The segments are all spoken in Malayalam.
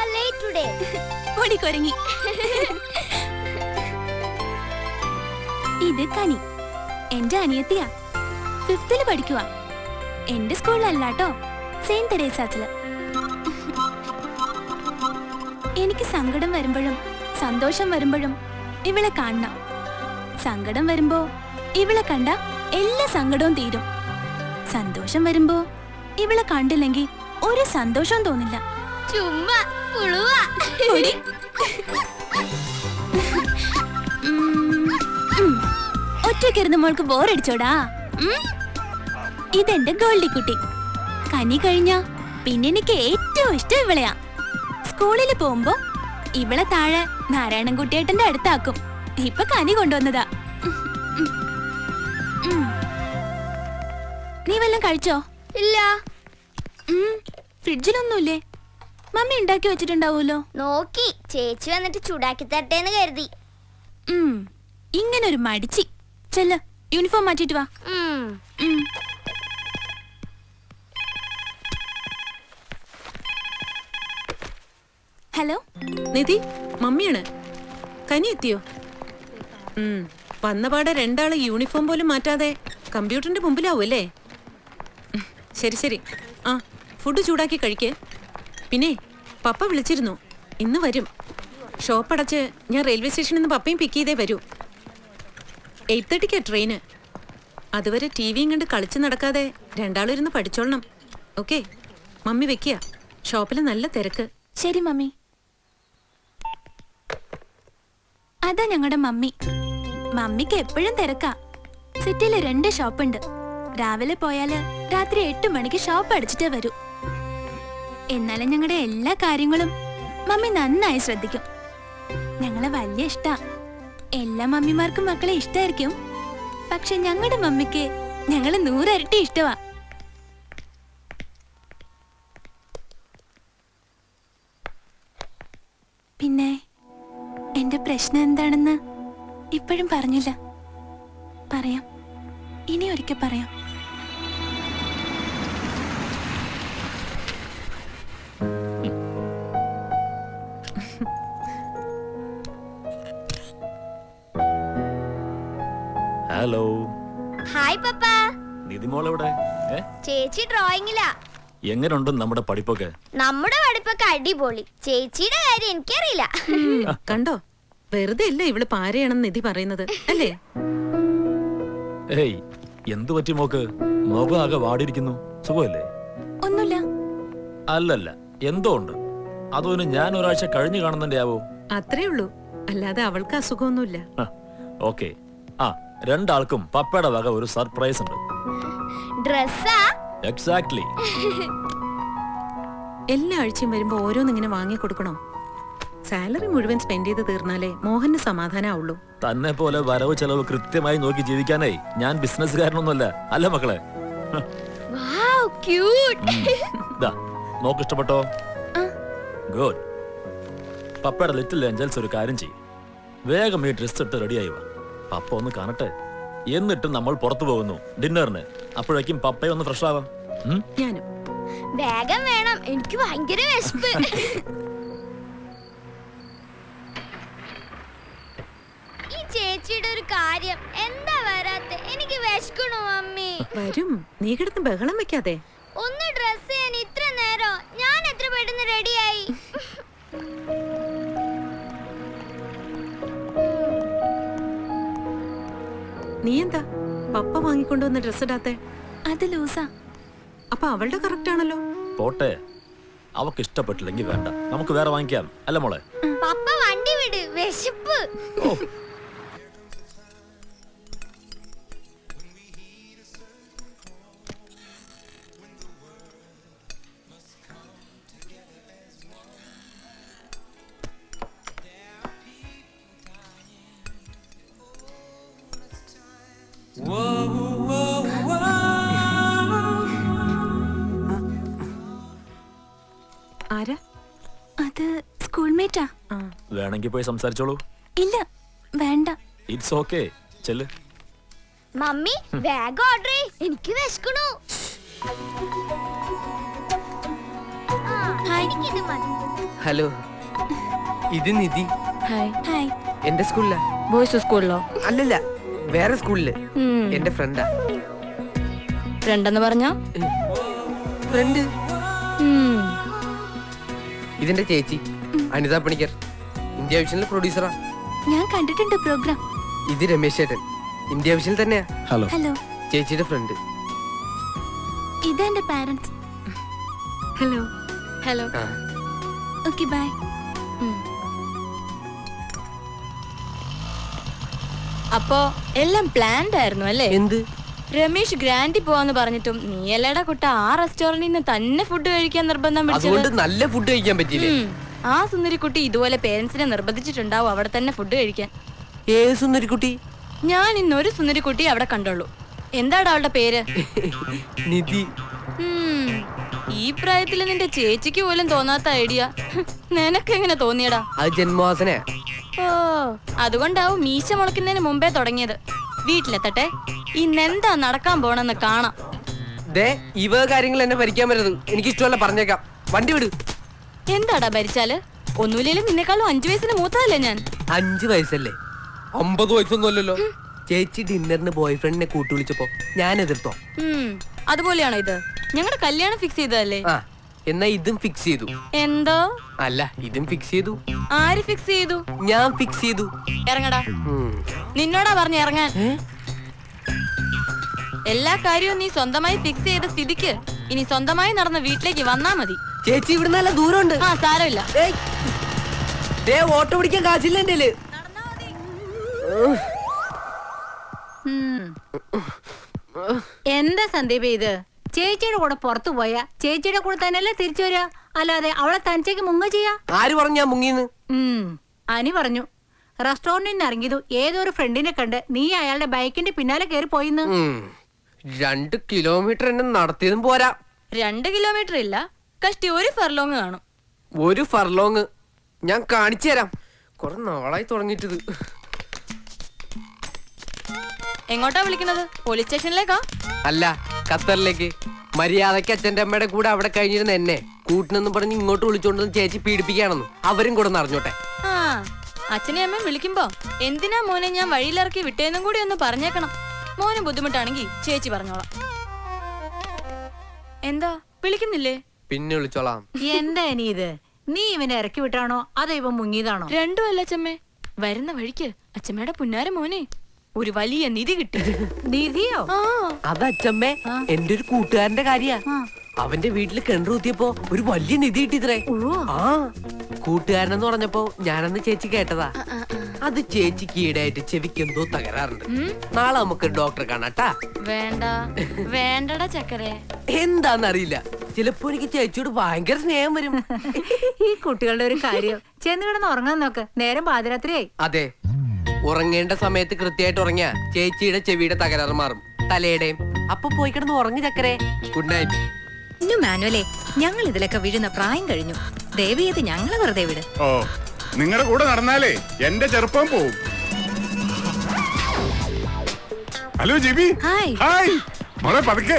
are late today. ഓടിക്കൊരങ്ങി. ഇത് കനി, എന്റെ അനിയത്തിയാ. 5th പഠിക്കുവാ. എന്റെ സ്കൂളിലല്ലാട്ടോ, സെയിന്റ് തെരേസാസില്. എനിക്ക് സങ്കടം വരുമ്പോഴും സന്തോഷം വരുമ്പോഴും ഇവളെ കാണണം. സങ്കടം വരുമ്പോ ഇവളെ കണ്ട എല്ലാ സങ്കടവും തീരും. സന്തോഷം വരുമ്പോ ഇവളെ കണ്ടില്ലെങ്കിൽ ഒരു സന്തോഷവും തോന്നില്ല. ചുമ്മാ പുളുവാ. ഒറ്റക്കിരുന്ന് മോൾക്ക് ബോറടിച്ചോടാ. ഇതെന്റെ ഗോൾഡിക്കുട്ടി. കനി കഴിഞ്ഞ പിന്നെ എനിക്ക് ഏറ്റവും ഇഷ്ടം ഇവളെയാ. സ്കൂളിൽ പോകുമ്പോ ഇവളെ താഴെ നാരായണൻകുട്ടിയേട്ടന്റെ അടുത്താക്കും. ഇപ്പൊ കനി കൊണ്ടുവന്നതാ. നീ വല്ലതും കഴിച്ചോ? ഇല്ല. ഫ്രിഡ്ജിലൊന്നുമില്ലേ? മമ്മി ഉണ്ടാക്കി വെച്ചിട്ടുണ്ടാവൂലോ. നോക്കി ചേച്ചി വന്നിട്ട് ചൂടാക്കി തട്ടേന്ന് കരുതി. ഇങ്ങനൊരു മടിച്ചി. ചെല്ല്, യൂണിഫോം മാറ്റിട്ട് വാ. ഹലോ നിധി, മമ്മിയാണ്. കനി എത്തിയോ? വന്നപാടെ രണ്ടാള് യൂണിഫോം പോലും മാറ്റാതെ കമ്പ്യൂട്ടറിന്റെ മുമ്പിലാവും അല്ലേ? ശരി ശരി. ആ, ഫുഡ് ചൂടാക്കി കഴിക്കേ. പിന്നെ പപ്പ വിളിച്ചിരുന്നു, ഇന്ന് വരും. ഷോപ്പ് അടച്ച് ഞാൻ റെയിൽവേ സ്റ്റേഷനിൽ നിന്ന് പപ്പയും പിക്ക് ചെയ്തേ വരൂ. 8:30 ട്രെയിന്. അതുവരെ ടി വിയും കണ്ട് കളിച്ച് നടക്കാതെ രണ്ടാളും ഇരുന്ന് പഠിച്ചോളണം. ഓക്കെ, മമ്മി വെക്കുക. ഷോപ്പിൽ നല്ല തിരക്ക്. ശരി മമ്മി. അതാ ഞങ്ങളുടെ മമ്മി. മമ്മിക്ക് എപ്പോഴും തിരക്കാ. സിറ്റിയില് 2 ഷോപ്പുണ്ട്. രാവിലെ പോയാല് രാത്രി 8 മണിക്ക് ഷോപ്പ് അടച്ചിട്ടേ വരൂ. എന്നാലും ഞങ്ങളുടെ എല്ലാ കാര്യങ്ങളും മമ്മി നന്നായി ശ്രദ്ധിക്കും. ഞങ്ങളെ വലിയ ഇഷ്ടാ. എല്ലാ മമ്മിമാർക്കും മക്കളെ ഇഷ്ടായിരിക്കും. പക്ഷെ ഞങ്ങളുടെ മമ്മിക്ക് ഞങ്ങള് 100 ഇരട്ടി ഇഷ്ടവാ. പിന്നെ എന്റെ പ്രശ്നം എന്താണെന്ന് ഇപ്പോഴും പറഞ്ഞില്ല. പറയാം, ഇനി ഒരിക്കൽ പറയാം. ഹലോ. ഹായ് പപ്പ. നിധിമോളെവിടെ? ചേച്ചി ഡ്രോയിങ്ങിലാ. എങ്ങനെയുണ്ട് നമ്മുടെ പഠിപ്പൊക്കെ? നമ്മുടെ പഠിപ്പൊക്കെ അടിപൊളി. ചേച്ചിയുടെ കാര്യം എനിക്കറിയില്ല. കണ്ടോ, വെറുതെ അല്ലേ ഇവള് പാരയാണെന്ന് നിധി പറയുന്നത് അല്ലേ? ഏയ്, എന്തു പറ്റി മോക്ക്? മുഖം ആകെ വാടിയിരിക്കുന്നു. സുഖമല്ലേ? ഒന്നുമില്ല. അല്ലല്ല, എന്തോ ഉണ്ട്. അതൊന്ന് ഞാൻ ഒരാഴ്ച കഴിഞ്ഞു കാണുന്നുണ്ടേ ആവോ? അത്രേ ഉള്ളൂ, അല്ലാതെ അവൾക്ക് അസുഖമൊന്നുമില്ല. ഓക്കെ. ആ, രണ്ടാൾക്കും പപ്പയുടെ വക ഒരു സർപ്രൈസ് ഉണ്ട്. ഡ്രസ്സാ? എക്സാക്ട്ലി. എല്ലാ ആഴ്ചയും വരുമ്പോ ഓരോന്നിങ്ങനെ വാങ്ങി കൊടുക്കണോ? സാലറി മുഴുവൻ സ്പെൻഡ് ചെയ്ത് തീർന്നാലേ മോഹന് സമാധാനാവുള്ളൂ. തന്നെ പോലെ വരവ് ചെലവ് കൃത്യമായി നോക്കി ജീവിക്കാനേ ഞാൻ ബിസിനസ്സുകാരനൊന്നുമല്ല. അല്ല മക്കളെ? Wow, cute. മോക്ക് ഇഷ്ടപ്പെട്ടോ? ഗുഡ്. പപ്പയുടെ ലിറ്റിൽ ഏഞ്ചൽസ് ഒരു കാര്യം ചെയ്യും. വേഗം ഈ ഡ്രസ് ഇട്ട് റെഡിയായി വാ. പപ്പ ഒന്ന് കാണട്ടെ. എന്നിട്ട് നമ്മൾ പുറത്തു പോകുന്നു ഡിന്നറിന്. അപ്പോഴേക്കും പപ്പയെ ഒന്ന് ഫ്രഷ് ആവാം. ഞാനും. വേഗം വേണം, എനിക്ക് ഭയങ്കര വിശപ്പ്. ഈ ചേച്ചിയുടെ ഒരു കാര്യം എന്താ വരാത്തെ? എനിക്ക് വിശക്കണു മമ്മി. വരും, നീ കിടന്ന് ബഹളം വെക്കാതെ. ഒന്ന് ഡ്രസ് ചെയ്യാൻ ഇത്ര നേരം? ഞാൻ എത്ര പെട്ടെന്ന് റെഡിയായി. നീ എന്താ പപ്പ വാങ്ങിക്കൊണ്ടുവന്ന ഡ്രസ് ഇടാത്തെ? അത് ലൂസാ. അപ്പൊ അവളുടെ കറക്റ്റ് ആണല്ലോ. പോട്ടെ, അവക്ക് ഇഷ്ടപ്പെട്ടില്ലെങ്കിൽ വേണ്ട, നമുക്ക് വേറെ വാങ്ങിക്കാം. അല്ല മോളെ? പപ്പ വണ്ടി വിട്, വിശപ്പ്. ആരാ അത്? സ്കൂൾമേറ്റാ. വേണമെങ്കിൽ പോയി സംസാരിച്ചോളൂ. ഇല്ല, വേണ്ട. ഇറ്റ്സ് ഓക്കെ, ചെല്ല്. മമ്മി വേഗം ഓർഡർ ചെയ്യ്, എനിക്ക് വിശക്കണു. എനിക്കിത് മതി. ഹലോ, ഇത് നിധി. ഹായ്. ഹായ്. എന്റെ സ്കൂളിലാ. ബോയ്സ് സ്കൂളിലോ? അല്ലല്ല, വേറെ സ്കൂളില്. എന്റെ ഫ്രണ്ടാ. ഫ്രണ്ട് എന്ന് പറഞ്ഞോ? ഫ്രണ്ട്. ഇതിന്റെ ചേച്ചി അനിത പണിക്കർ, ഇന്ത്യ വിഷനിലെ പ്രൊഡ്യൂസറാ. ഞാൻ കണ്ടിട്ടുണ്ട് പ്രോഗ്രാം. ഇത് രമേശ് ചേട്ടൻ, ഇന്ത്യ വിഷനിൽ തന്നെയാ. ഹലോ. ഹലോ. ചേച്ചിയുടെ ഫ്രണ്ട്. ഇതെന്റെ പാരന്റ്സ്. ഹലോ. ഹലോ. ആ, ഓക്കെ ബൈ. അപ്പോ എല്ലാം പ്ലാൻഡ് ആയിരുന്നു അല്ലേ? എന്ത്? രമേശ് ഗ്രാൻഡി പോവാന്ന് പറഞ്ഞിട്ടും നീ അല്ലേടാ കുട്ട ആ റെസ്റ്റോറന്റിൽ നിന്ന് തന്നെ ഫുഡ് കഴിക്കാൻ നിർബന്ധം അതുകൊണ്ട് പിടിച്ചത്? നല്ല ഫുഡ് കഴിക്കാൻ പറ്റിയില്ലേ? ആ സുന്ദരിക്കുട്ടി ഇതുപോലെ പേരൻസിനെ നിർബന്ധിച്ചിട്ടുണ്ടാവും അവിടെ തന്നെ ഫുഡ് കഴിക്കാൻ. ഏത് സുന്ദരിക്കുട്ടി? ഞാൻ ഇന്നൊരു സുന്ദരിക്കുട്ടി അവിടെ കണ്ടുള്ളൂ. എന്താടാ അവളുടെ പേര്? നിധി. ഈ പ്രായത്തിൽ നിന്റെ ചേച്ചിക്ക് പോലും തോന്നാത്ത ഐഡിയ നിനക്കെങ്ങനെ തോന്നിയടാ? അത് ജന്മവാസന. ഓ, അതുകൊണ്ടാവും മീശ മുളയ്ക്കുന്നതിന് മുമ്പേ തുടങ്ങിയത്. വീട്ടിലെത്തട്ടെ, ഇന്നെന്താ നടക്കാൻ പോണെന്ന് കാണാം. ദേ, ഇവ കാര്യങ്ങൾ എന്നെ ഭരിക്കാൻ പറ്റരുത്. എനിക്ക് ഇഷ്ടമല്ല, പറഞ്ഞേക്കാം. വണ്ടി വിട്. എന്താടാ ഭരിച്ചാല്? ഒന്നുമില്ലേലും നിന്നെക്കാളും 5 വയസ്സിന് മൂത്തതല്ലേ ഞാൻ. 5 വയസ്സല്ലേ? 50 വയസ്സൊന്നും അല്ലല്ലോ. ചേച്ചി ഡിന്നറിന് ബോയ് ഫ്രണ്ടിനെ കൂട്ടി വിളിച്ചപ്പോ ഞാൻ എതിർത്തോ? അതുപോലെയാണോ ഇത്? ഞങ്ങളുടെ കല്യാണം ഫിക്സ് ചെയ്തതല്ലേ? ആ, എന്നാ ഇതും ഫിക്സ് ചെയ്തു. എന്തോ? അല്ല, ഇതും ഫിക്സ് ചെയ്തു. ആര് ഫിക്സ് ചെയ്തു? ഞാൻ ഫിക്സ് ചെയ്തു. ഇറങ്ങടാ. നിന്നോടാ പറഞ്ഞ ഇറങ്ങാൻ. എല്ലാ കാര്യവും നീ സ്വന്തമായി ഫിക്സ് ചെയ്ത സ്ഥിതിക്ക് ഇനി സ്വന്തമായി നടന്ന വീട്ടിലേക്ക് വന്നാ മതി. ചേച്ചി ഇവിടെ നല്ല ദൂരമുണ്ട്. ആ, സാരമില്ല. ഓട്ടോ പിടിക്കാൻ കാശില്ല എന്റെ കയ്യില്. എന്താ സന്ദീപ് ഇത്? ചേച്ചിയുടെ കൂടെ പുറത്തു പോയാ ചേച്ചിയുടെ കൂടെ തന്നെയല്ലേ തിരിച്ചു വരിക, അല്ലാതെ അവളെ തനിച്ചേക്ക് മുങ്ങ ചെയ്യാ? ആര് പറഞ്ഞു ഞാൻ മുങ്ങിന്ന്? അനി പറഞ്ഞു. റെസ്റ്റോറന്റിൽ നിന്ന് ഇറങ്ങിയതു ഏതൊരു ഫ്രണ്ടിനെ കണ്ട് നീ അയാളുടെ ബൈക്കിന്റെ പിന്നാലെ കയറി പോയിന്ന്. 2 കിലോമീറ്റർ എന്നെ നടത്തിയതും പോരാ. 2 കിലോമീറ്റർ ഇല്ല, കഷ്ടി 1 ഫർലോങ് കാണും. 1 ഫർലോങ് ഞാൻ കാണിച്ചു തരാം. കുറെ നാളായി തുടങ്ങിയിട്ടത്. എങ്ങോട്ടാ വിളിക്കുന്നത്? പോലീസ് സ്റ്റേഷനിലേക്കാ? അല്ല, ഖത്തറിലേക്ക്. മര്യാദക്ക് അച്ഛൻ്റെ അമ്മയുടെ കൂടെ അവിടെ കഴിഞ്ഞിരുന്ന എന്നെ കൂട്ടിനെന്ന് പറഞ്ഞ് ഇങ്ങോട്ട് വിളിച്ചോണ്ടെന്ന് ചേച്ചി പീഡിപ്പിക്കുകയാണെന്ന് അവരും കൂടെ അറിഞ്ഞോട്ടെ. ആ, അച്ഛനെ അമ്മ വിളിക്കുമ്പോ എന്തിനാ മോനെ ഞാൻ വഴിയിലിറക്കി വിട്ടേന്നും കൂടി ഒന്ന് പറഞ്ഞേക്കണം. മോന് ബുദ്ധിമുട്ടാണെങ്കിൽ ചേച്ചി പറഞ്ഞോളാം. എന്താ വിളിക്കുന്നില്ലേ? പിന്നെ വിളിച്ചോളാം. എന്താ ഇനി ഇത്? നീ ഇവനെ ഇറക്കി വിട്ടാണോ അതോ ഇവൻ മുങ്ങിയതാണോ? രണ്ടും അല്ല അച്ഛമ്മേ. വരുന്ന വഴിക്ക് അച്ഛമ്മയുടെ പുന്നാര മോനെ ഒരു വലിയ നിധി കിട്ടി. നിധിയോ? ആ, അത് അച്ഛമ്മേ എന്റെ ഒരു കൂട്ടുകാരന്റെ കാര്യാ. അവന്റെ വീട്ടിൽ കിണറ് കുത്തിയപ്പോ ഒരു വലിയ നിധി കിട്ടിത്രേ. ആ, കൂട്ടുകാരനെന്ന് പറഞ്ഞപ്പോ ഞാനന്ന് ചേച്ചി കേട്ടതാ. അത് ചേച്ചിക്ക് ഈടായിട്ട് ചെവിക്ക് എന്തോ തകരാറുണ്ട്. നാളെ നമുക്ക് ഡോക്ടറെ കാണാട്ടാ. വേണ്ട വേണ്ടടാ ചക്കരെ. എന്താന്നറിയില്ല, ചിലപ്പോ എനിക്ക് ചേച്ചിയോട് ഭയങ്കര സ്നേഹം വരും. ഈ കുട്ടികളുടെ ഒരു കാര്യം. ചെന്ന് കിടന്ന് ഉറങ്ങാൻ നോക്ക്, നേരം പാതിരാത്രിയായി. അതെ, ഉറങ്ങേണ്ട സമയത്ത് കൃത്യമായിട്ട് ഉറങ്ങിയ ചേച്ചിയുടെ ചെവിയുടെ തകരാറ് മാറും, തലയുടെയും. അപ്പൊ പോയി കിടന്ന് ഉറങ്ങി ചക്കരെ. Good night. മാനുവലേ, ഞങ്ങൾ ഇതിലൊക്കെ വീഴുന്ന പ്രായം കഴിഞ്ഞു. ദേവിയത് ഞങ്ങളെ വെറുതെ വിട്. ഓ, നിങ്ങളുടെ കൂടെ നടന്നാലേ എന്റെ ചെറുപ്പം പോവും. Hello GB. ഹായ്. ഹായ് മോളെ, പതുക്കെ.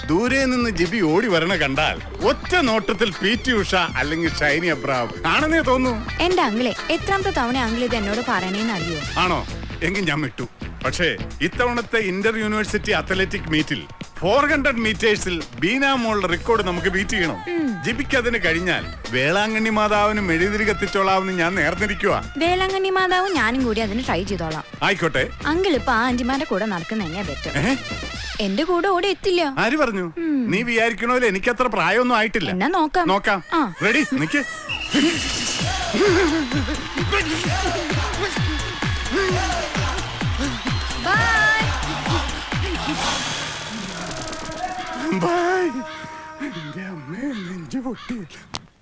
ദൂരെ നിന്ന് ജിബി ഓടി വരണ കണ്ടാൽ ഒറ്റ നോട്ടത്തിൽ PT ഉഷ അല്ലെങ്കിൽ ഷൈനി അബ്രാം ആണെന്നേ തോന്നുന്നു. എന്റെ അങ്കിളെ, എത്രാമത്തെ തവണ അങ്കിൾ ഇത് എന്നോട് പറയണേന്ന് അറിയോ? ആണോ? എങ്കിൽ ഞാൻ വിട്ടു. പക്ഷേ ഇത്തവണത്തെ ഇന്റർ യൂണിവേഴ്സിറ്റി അത്ലറ്റിക് മീറ്റിൽ 400 മീറ്റേഴ്സിൽ ബീന മോളുടെ റെക്കോർഡ് നമുക്ക് ബീറ്റ് ചെയ്യണം. ജിബിക്ക് അതിന് കഴിഞ്ഞാൽ വേളാങ്കണ്ണി മാതാവിനും മെഴുതിരി കത്തിച്ചോളാവെന്ന് ഞാൻ നേർന്നിരിക്കുക. വേളാങ്കണ്ണി മാതാവും ഞാനും കൂടി അതിന് ട്രൈ ചെയ്തോളാം. ആയിക്കോട്ടെ. അങ്കിൾ ഇപ്പൊ ആ ആന്റിമാരുടെ കൂടെ നടക്കുന്ന തന്നെയാ ബെറ്റർ. എന്റെ കൂടെ ഓടി എത്തില്ല. ആര് പറഞ്ഞു? നീ വിചാരിക്കണോലെ എനിക്കത്ര പ്രായമൊന്നും ആയിട്ടില്ല. എന്നാ നോക്കാം. നോക്കാം. റെഡി, നിക്ക്.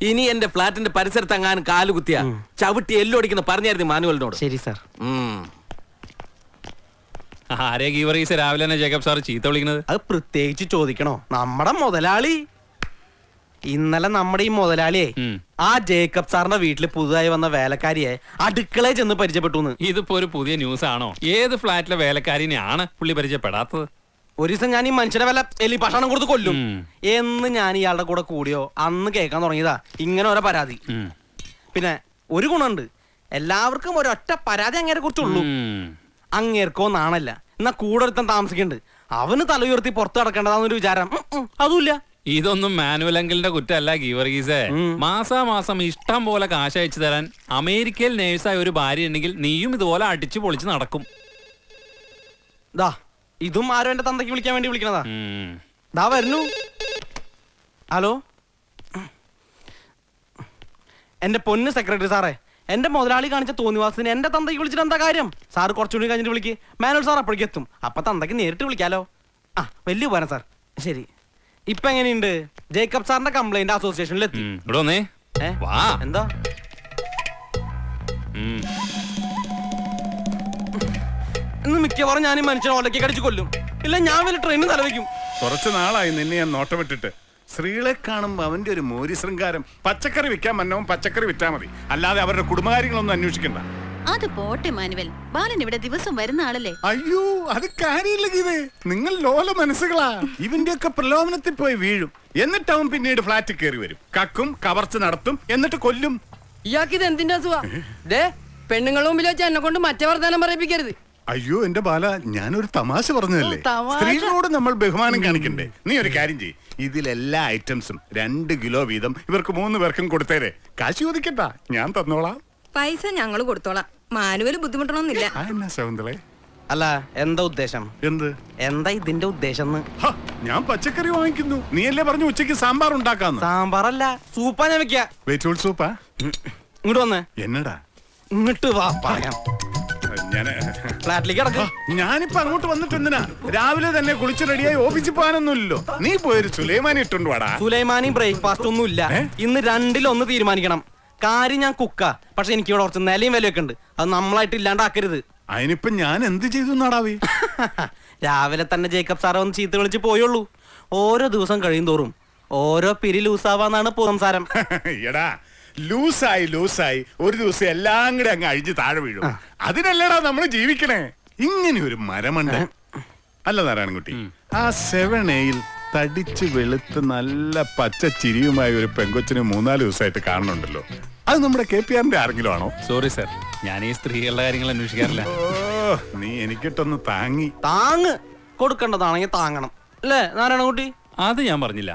ഇനി എന്റെ ഫ്ലാറ്റിന്റെ പരിസരത്ത് എങ്ങാനും കാലുകുത്തിയ ചവിട്ടി എല്ലൊടിക്കുന്ന പറഞ്ഞായിരുന്നു മാനുവലിനോട്. ശരി സാർ. ആരെ ഗീവറീസ് രാവിലെ തന്നെ ജേക്കബ് സാർ ചീത്ത വിളിക്കുന്നത്? അത് പ്രത്യേകിച്ച് ചോദിക്കണോ? നമ്മുടെ മുതലാളി. ഇന്നലെ നമ്മുടെ ഈ മുതലാളിയെ ആ ജേക്കബ് സാറിന്റെ വീട്ടിൽ പുതുതായി വന്ന വേലക്കാരിയെ അടുക്കളയിൽ ചെന്ന് പരിചയപ്പെട്ടു. ഇതിപ്പോ ഒരു പുതിയ ന്യൂസ് ആണോ? ഏത് ഫ്ലാറ്റിലെ വേലക്കാരിനെയാണ് പുള്ളി പരിചയപ്പെടാത്തത്? ഒരു ദിവസം ഞാൻ ഈ മനുഷ്യനെ വല്ല എലി ഭക്ഷണം കൊടുത്ത് കൊല്ലും എന്ന് ഞാൻ ഇയാളുടെ കൂടെ കൂടിയോ അന്ന് കേൾക്കാൻ തുടങ്ങിയതാ ഇങ്ങനെ ഓരോ പരാതി. പിന്നെ ഒരു ഗുണമുണ്ട്, എല്ലാവർക്കും ഒരൊറ്റ പരാതി അങ്ങേരെ കുറിച്ചുള്ളൂ. അങ്ങേർക്കോ നാണല്ല, എന്നാ കൂടെ ഒരുത്തൻ താമസിക്കുന്നുണ്ട്, അവന് തല ഉയർത്തി പുറത്ത് കിടക്കേണ്ടതാന്നൊരു വിചാരം അതുമില്ല. ഇതൊന്നും മാനുവൽ അങ്കിളിന്റെ കുറ്റമല്ല ഗീവർഗീസേ. മാസാമാസം ഇഷ്ടം പോലെ കാശ് അയച്ചു തരാൻ അമേരിക്കയിൽ നേഴ്സായ ഒരു ഭാര്യ ഉണ്ടെങ്കിൽ നീയും ഇതുപോലെ അടിച്ചു പൊളിച്ച് നടക്കും. ദാ ഇതും ആരോ എന്റെ തന്തയ്ക്ക് വിളിക്കാൻ വേണ്ടി വിളിക്കണതാ. ദാ വരുന്നു. ഹലോ, എന്റെ പൊന്ന് സെക്രട്ടറി സാറേ, എന്റെ മുതലാളി കാണിച്ച തോന്നിവാസത്തിന് എന്റെ തന്തയ്ക്ക് വിളിച്ചിട്ട് എന്താ കാര്യം? സാറ് കുറച്ചുകൂടി കഴിഞ്ഞിട്ട് വിളിക്ക്. മാനുവൽ സാർ അപ്പോഴേക്ക് എത്തും. അപ്പൊ തന്തയ്ക്ക് നേരിട്ട് വിളിക്കാലോ. ആ വലിയ ഉപകാരം സാർ. ശരി. ഇപ്പൊ എങ്ങനെയുണ്ട്? ജേക്കബ് സാറിന്റെ കംപ്ലൈന്റ് അസോസിയേഷനിൽ എത്തി. എന്താ ഇന്ന് മിക്കവാറും ഞാൻ ഈ മനുഷ്യനെ ഒലക്കി കടിച്ചു കൊല്ലും. ഇല്ല ഞാൻ വല്ല ട്രെയിനിൽ തലവെക്കും. കുറച്ചു നാളായി നിന്നെ ഞാൻ നോട്ടമിട്ടിട്ട്. സ്ത്രീകളെ കാണുമ്പോ അവന്റെ ഒരു മോരി ശൃംഗാരം. പച്ചക്കറി വിൽക്കാൻ മന്നവും പച്ചക്കറി വിറ്റാ മതി, അല്ലാതെ അവരുടെ കുടുംബകാര്യങ്ങളൊന്നും അന്വേഷിക്കണ്ട. അത് പോട്ടെ മാനുവൽ, ബാലൻ ഇവിടെ ദിവസം വരുന്ന ആളല്ലേ. അയ്യോ അത് കാര്യമില്ല ഗീതേ, നിങ്ങൾ ലോല മനസ്സുകളാ. ഇവന്റെ ഒക്കെ പ്രലോഭനത്തിൽ പോയി വീഴും, എന്നിട്ട് അവൻ പിന്നീട് ഫ്ലാറ്റിൽ കയറി വരും, കക്കും കവർച്ച നടത്തും, എന്നിട്ട് കൊല്ലും. ഇയാൾക്കിത് എന്തിന്റെ അസുഖ? പെണ്ണുങ്ങളുടെ മുമ്പിൽ വെച്ച് എന്നെ കൊണ്ട് മറ്റേ വർത്താനം പറയിപ്പിക്കരുത്. അയ്യോ എന്റെ ബാല, ഞാനൊരു തമാശ പറഞ്ഞതല്ലേ. സ്ത്രീകളോട് നമ്മൾ ബഹുമാനം കാണിക്കണ്ടേ? നീ ഒരു കാര്യം ചെയ്യ്, ഇതിലെല്ലാ ഐറ്റംസും 2 കിലോ വീതം ഇവർക്ക് 3 പേർക്കും കൊടുത്തേരെ. കാശ് ചോദിക്കട്ടാ, ഞാൻ തന്നോളാം. പൈസ ഞങ്ങൾ കൊടുത്തോളാം, മാനുവൽ ബുദ്ധിമുട്ടണമെന്നില്ല. ശകുന്തളെ, അല്ല എന്താ ഉദ്ദേശം? എന്താ ഇതിന്റെ ഉദ്ദേശം? ഞാൻ പച്ചക്കറി വാങ്ങിക്കുന്നു, നീയല്ലേ പറഞ്ഞു ഉച്ചക്ക് സാമ്പാർ ഉണ്ടാക്കാന്ന്. സാമ്പാറല്ല, സൂപ്പാ ഞാൻ വെക്കാ. വെജിറ്റബിൾ സൂപ്പാ? ഇങ്ങോട്ട് വന്നേ. എന്നടാ? ഇങ്ങോട്ട് വാ പറയാം. ഫ്ലാറ്റിലേക്ക് കിടക്ക. ഞാനിപ്പോ അങ്ങോട്ട് വന്നിട്ട് എന്തിനാ? രാവിലെ തന്നെ കുളിച്ച് റെഡിയായി ഓഫീസിൽ പോകാനൊന്നുമില്ലല്ലോ. നീ പോയൊരു സുലൈമാനി ഇട്ടുണ്ട് വാടാ. സുലൈമാനി ബ്രേക്ക്ഫാസ്റ്റ് ഒന്നും ഇല്ല. ഇന്ന് 2-ൽ-1 തീരുമാനിക്കണം. കാര്യം ഞാൻ കുക്കാ, പക്ഷെ എനിക്ക് ഇവിടെ കുറച്ച് നിലയും വിലയൊക്കെ ഉണ്ട്, അത് നമ്മളായിട്ട് ഇല്ലാണ്ടാക്കരുത്. അതിനിപ്പോ ഞാൻ എന്ത് ചെയ്തു നാടാവേ? രാവിലെ തന്നെ ജേക്കബ് സാറെ ഒന്ന് ചീത്ത വിളിച്ച് പോയുള്ളൂ. ഓരോ ദിവസം കഴിയും തോറും ഓരോ പിരി ലൂസാവാന്നാണ് സംസാരം. എടാ ലൂസായി ഒരു ദിവസം എല്ലാം കൂടെ അങ്ങ് അഴിഞ്ഞ് താഴെ വീഴും. അതിനല്ലടാ നമ്മൾ ജീവിക്കണേ. ഇങ്ങനെ ഒരു മരമുണ്ട് അല്ല നാരായണൻകുട്ടി? ആ 7A-യിൽ തടിച്ച് വെളുത്ത് നല്ല പച്ച ചിരിയുമായ ഒരു പെങ്കൊച്ചിന് 3-4 ദിവസമായിട്ട് കാണുന്നുണ്ടല്ലോ. അത് നമ്മുടെ KPR-ന്റെ ആരെങ്കിലും ആണോ? സോറി സർ, ഞാൻ ഈ സ്ത്രീകളുടെ കാര്യങ്ങൾ അന്വേഷിക്കാറില്ല. ഓ നീ എനിക്കിട്ടൊന്ന് താങ്ങ് കൊടുക്കേണ്ടതാണെങ്കിൽ താങ്ങണം അല്ലേ നാരായണൻകുട്ടി? അത് ഞാൻ പറഞ്ഞില്ല.